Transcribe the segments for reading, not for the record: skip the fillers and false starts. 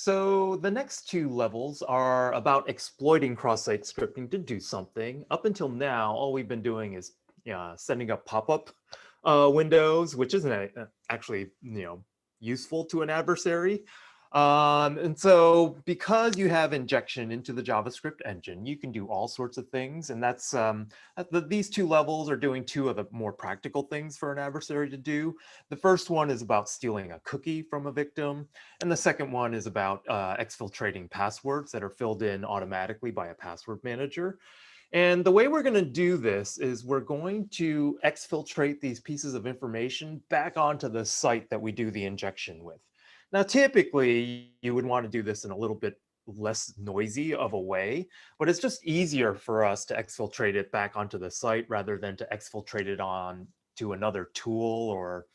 So the next two levels are about exploiting cross-site scripting to do something. Up until now, all we've been doing is sending up pop-up windows, which isn't actually useful to an adversary. And so because you have injection into the JavaScript engine, you can do all sorts of things. And that's these two levels are doing two of the more practical things for an adversary to do. The first one is about stealing a cookie from a victim. And the second one is about exfiltrating passwords that are filled in automatically by a password manager. And the way we're going to do this is we're going to exfiltrate these pieces of information back onto the site that we do the injection with. Now, typically, you would want to do this in a little bit less noisy of a way, but it's just easier for us to exfiltrate it back onto the site rather than to exfiltrate it on to another tool or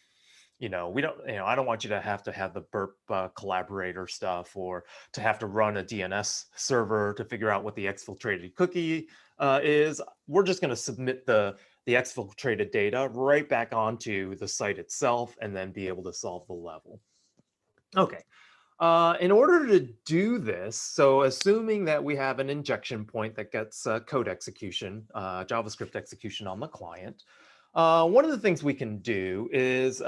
we don't, I don't want you to have the burp collaborator stuff or to have to run a DNS server to figure out what the exfiltrated cookie is. We're just going to submit the exfiltrated data right back onto the site itself and then be able to solve the level. Okay. In order to do this, so assuming that we have an injection point that gets code execution, JavaScript execution on the client, one of the things we can do is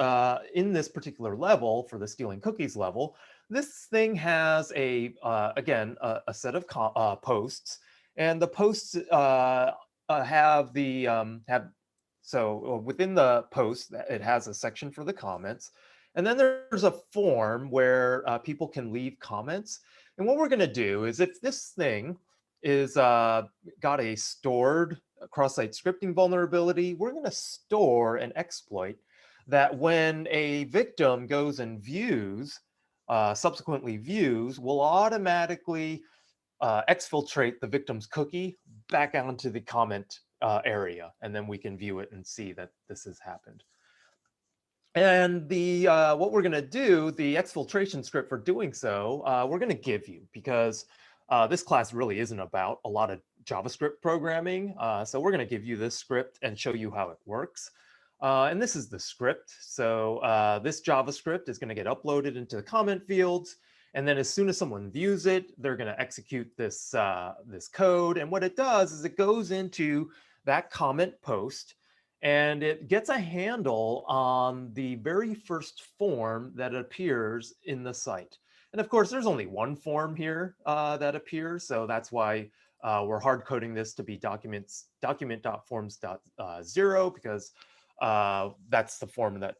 in this particular level, for the stealing cookies level, this thing has again, a set of posts, and the posts so within the post, it has a section for the comments. And then there's a form where people can leave comments. And what we're going to do is if this thing is got a stored cross-site scripting vulnerability, we're going to store an exploit that when a victim goes and subsequently views, will automatically exfiltrate the victim's cookie back onto the comment area. And then we can view it and see that this has happened. And the what we're going to do, the exfiltration script for doing so, we're going to give you because this class really isn't about a lot of JavaScript programming. So we're going to give you this script and show you how it works. And this is the script. So this JavaScript is going to get uploaded into the comment fields. And then as soon as someone views it, they're going to execute this, this code. And what it does is it goes into that comment post and it gets a handle on the very first form that appears in the site. And of course, there's only one form here that appears. So that's why we're hard coding this to be document.forms.0 because that's the form that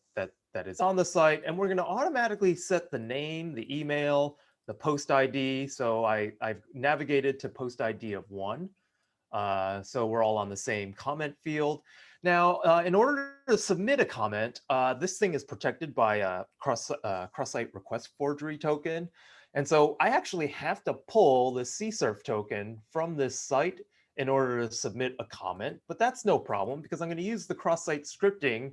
is on the site. And we're going to automatically set the name, the email, the post ID. So I've navigated to post ID of 1. So we're all on the same comment field. Now, in order to submit a comment, this thing is protected by a cross-site request forgery token. And so I actually have to pull the CSRF token from this site in order to submit a comment, but that's no problem because I'm going to use the cross-site scripting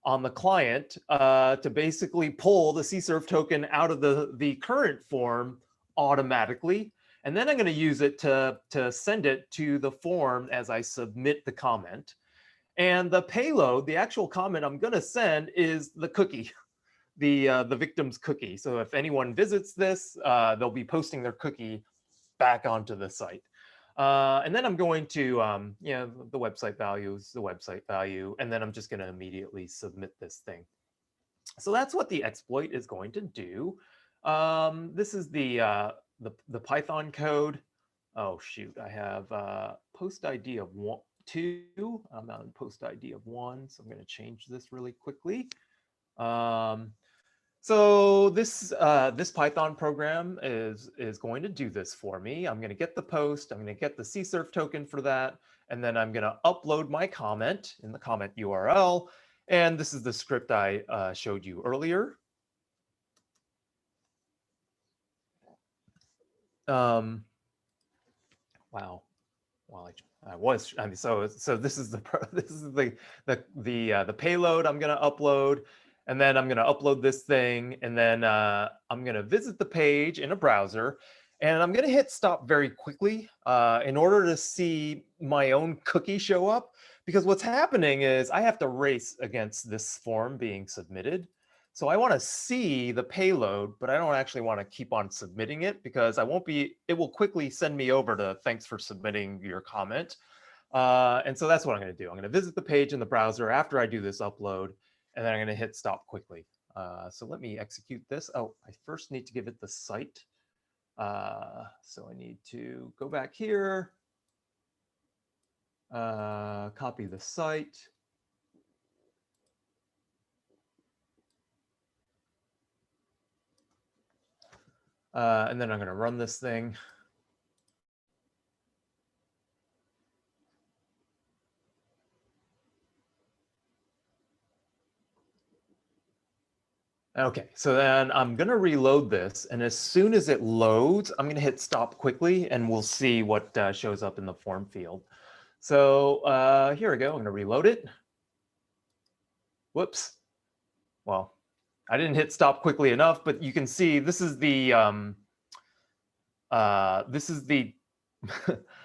on the client to basically pull the CSRF token out of the current form automatically. And then I'm going to use it to send it to the form as I submit the comment. And the payload, the actual comment I'm going to send is the cookie, the victim's cookie. So if anyone visits this, they'll be posting their cookie back onto the site. And then I'm going to, the website value is the website value. And then I'm just going to immediately submit this thing. So that's what the exploit is going to do. This is the Python code. Oh, shoot. I have post ID of 2. I'm on post ID of 1. So I'm going to change this really quickly. So this Python program is going to do this for me. I'm going to get the post. I'm going to get the CSRF token for that. And then I'm going to upload my comment in the comment URL. And this is the script I showed you earlier. Wow. Well, so this is the payload I'm going to upload. And then I'm going to upload this thing, and then I'm going to visit the page in a browser, and I'm going to hit stop very quickly in order to see my own cookie show up, because what's happening is I have to race against this form being submitted. So I want to see the payload, but I don't actually want to keep on submitting it because it will quickly send me over to thanks for submitting your comment. And so that's what I'm going to do. I'm going to visit the page in the browser after I do this upload, and then I'm going to hit stop quickly. So let me execute this. Oh, I first need to give it the site. So I need to go back here, copy the site. And then I'm going to run this thing. Okay, so then I'm going to reload this. And as soon as it loads, I'm going to hit stop quickly, and we'll see what shows up in the form field. So here we go. I'm going to reload it. Whoops. Well, I didn't hit stop quickly enough, but you can see this is the this is the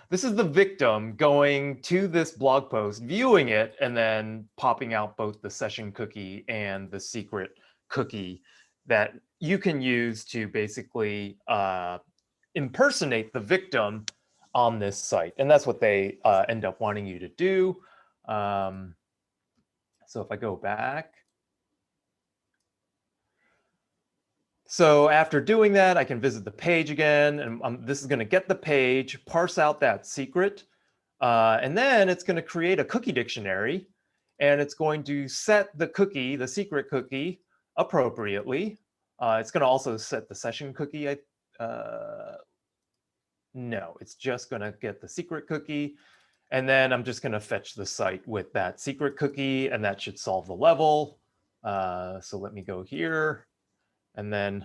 this is the victim going to this blog post, viewing it, and then popping out both the session cookie and the secret cookie that you can use to basically impersonate the victim on this site. And that's what they end up wanting you to do. So if I go back, so after doing that, I can visit the page again, and this is going to get the page, parse out that secret, and then it's going to create a cookie dictionary, and it's going to set the cookie, the secret cookie, appropriately. It's going to also set the session cookie. No, it's just going to get the secret cookie, and then I'm just going to fetch the site with that secret cookie, and that should solve the level. So let me go here. And then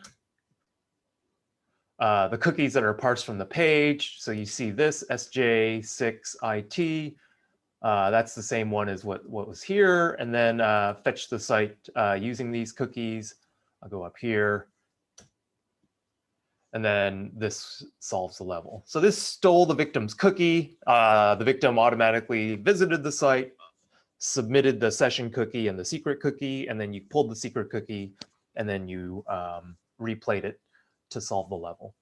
the cookies that are parsed from the page. So you see this SJ6IT. That's the same one as what was here. And then fetch the site using these cookies. I'll go up here. And then this solves the level. So this stole the victim's cookie. The victim automatically visited the site, submitted the session cookie and the secret cookie, and then you pulled the secret cookie, and then you replayed it to solve the level.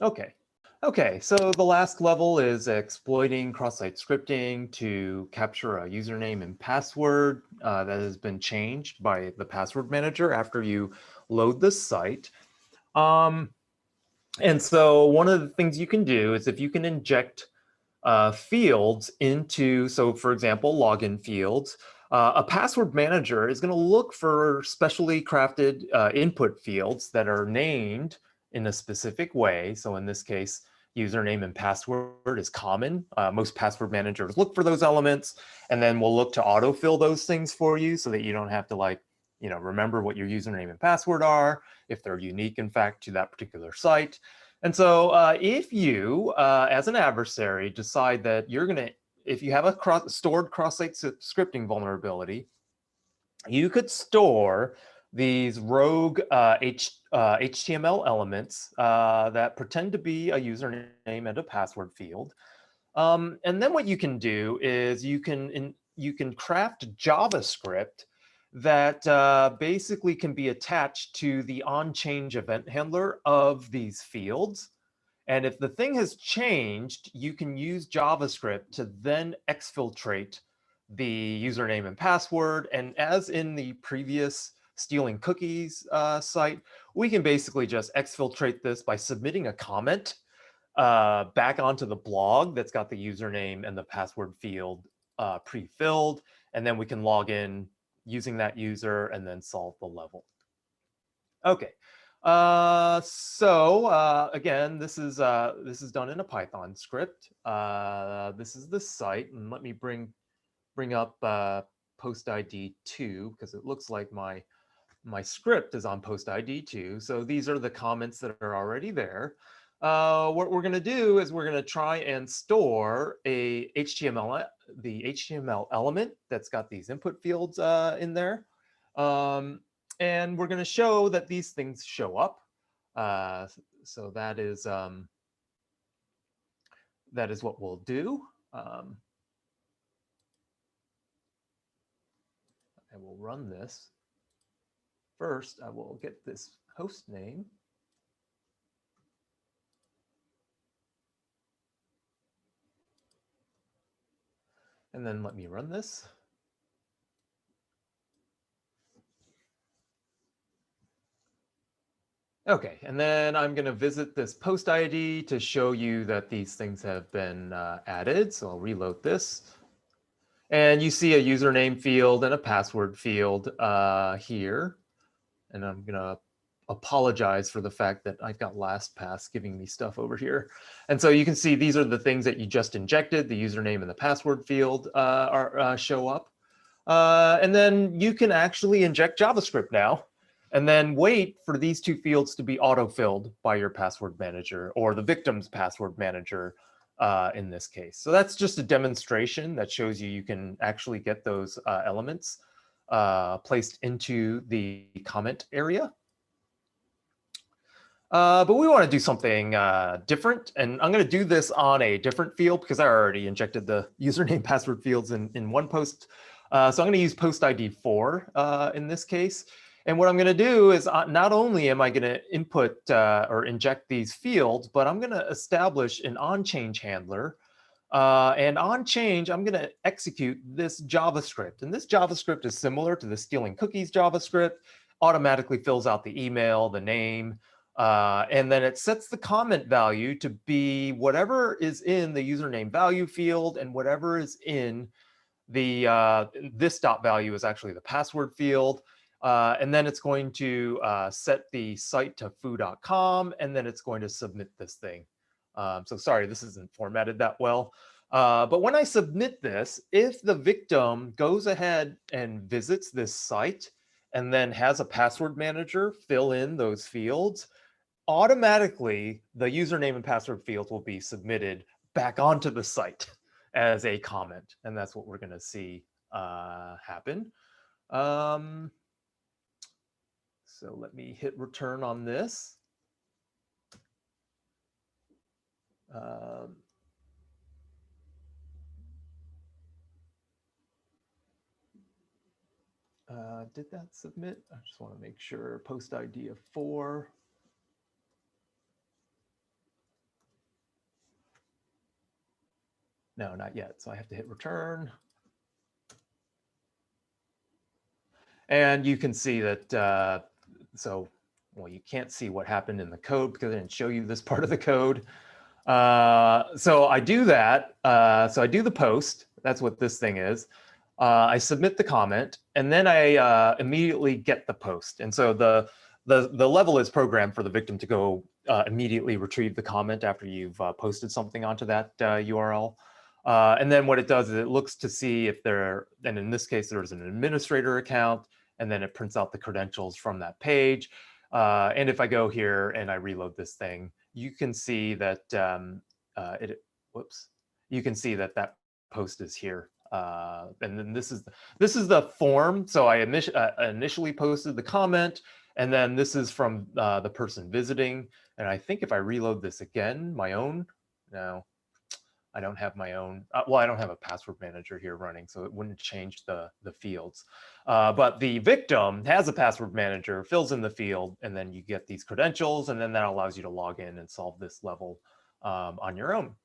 Okay. Okay, so the last level is exploiting cross-site scripting to capture a username and password that has been changed by the password manager after you load the site. And so one of the things you can do is if you can inject fields into, so for example, login fields, a password manager is going to look for specially crafted input fields that are named in a specific way. So in this case, username and password is common. Most password managers look for those elements, and then we'll look to autofill those things for you so that you don't have to remember what your username and password are, if they're unique, in fact, to that particular site. And so if you, as an adversary, decide that you're going to, if you have a stored cross-site scripting vulnerability, you could store these rogue HTML elements that pretend to be a username and a password field. And then what you can do is you can craft JavaScript that basically can be attached to the on-change event handler of these fields. And if the thing has changed, you can use JavaScript to then exfiltrate the username and password. And as in the previous stealing cookies site, we can basically just exfiltrate this by submitting a comment back onto the blog that's got the username and the password field pre-filled. And then we can log in using that user and then solve the level. Okay. Again, this is done in a Python script. This is the site, and let me bring up post ID 2 because it looks like my script is on post ID 2. So these are the comments that are already there. What we're going to do is we're going to try and store the HTML element that's got these input fields in there. And we're going to show that these things show up. So that is what we'll do. And we'll run this. first, I will get this host name. And then let me run this. Okay, and then I'm going to visit this post ID to show you that these things have been added. So I'll reload this. And you see a username field and a password field here. And I'm going to apologize for the fact that I've got LastPass giving me stuff over here. And so you can see these are the things that you just injected. The username and the password field show up. And then you can actually inject JavaScript now, and then wait for these two fields to be autofilled by your password manager or the victim's password manager in this case. So that's just a demonstration that shows you can actually get those elements placed into the comment area. But we want to do something different, and I'm going to do this on a different field because I already injected the username password fields in one post. So I'm going to use post ID 4 in this case. And what I'm going to do is not only am I going to input or inject these fields, but I'm going to establish an onChange handler. And on change, I'm going to execute this JavaScript. And this JavaScript is similar to the stealing cookies JavaScript. Automatically fills out the email, the name, and then it sets the comment value to be whatever is in the username value field, and whatever is in the this dot value is actually the password field. And then it's going to set the site to foo.com, and then it's going to submit this thing. So sorry, this isn't formatted that well. But when I submit this, if the victim goes ahead and visits this site and then has a password manager fill in those fields, automatically the username and password fields will be submitted back onto the site as a comment. And that's what we're going to see happen. So let me hit return on this. Did that submit? I just want to make sure. Post ID of 4. No, not yet. So I have to hit return. And you can see that, well, you can't see what happened in the code because I didn't show you this part of the code. So I do that. So I do the post. That's what this thing is. I submit the comment, and then I immediately get the post. And so the level is programmed for the victim to go immediately retrieve the comment after you've posted something onto that URL. And then what it does is it looks to see if and in this case, there's an administrator account, and then it prints out the credentials from that page. And if I go here and I reload this thing, you can see that you can see that that post is here. And then this is the form. So I initially posted the comment, and then this is from the person visiting. And I think if I reload this again, my own, no, I don't have my own. Well, I don't have a password manager here running, so it wouldn't change the fields. But the victim has a password manager, fills in the field, and then you get these credentials, and then that allows you to log in and solve this level on your own.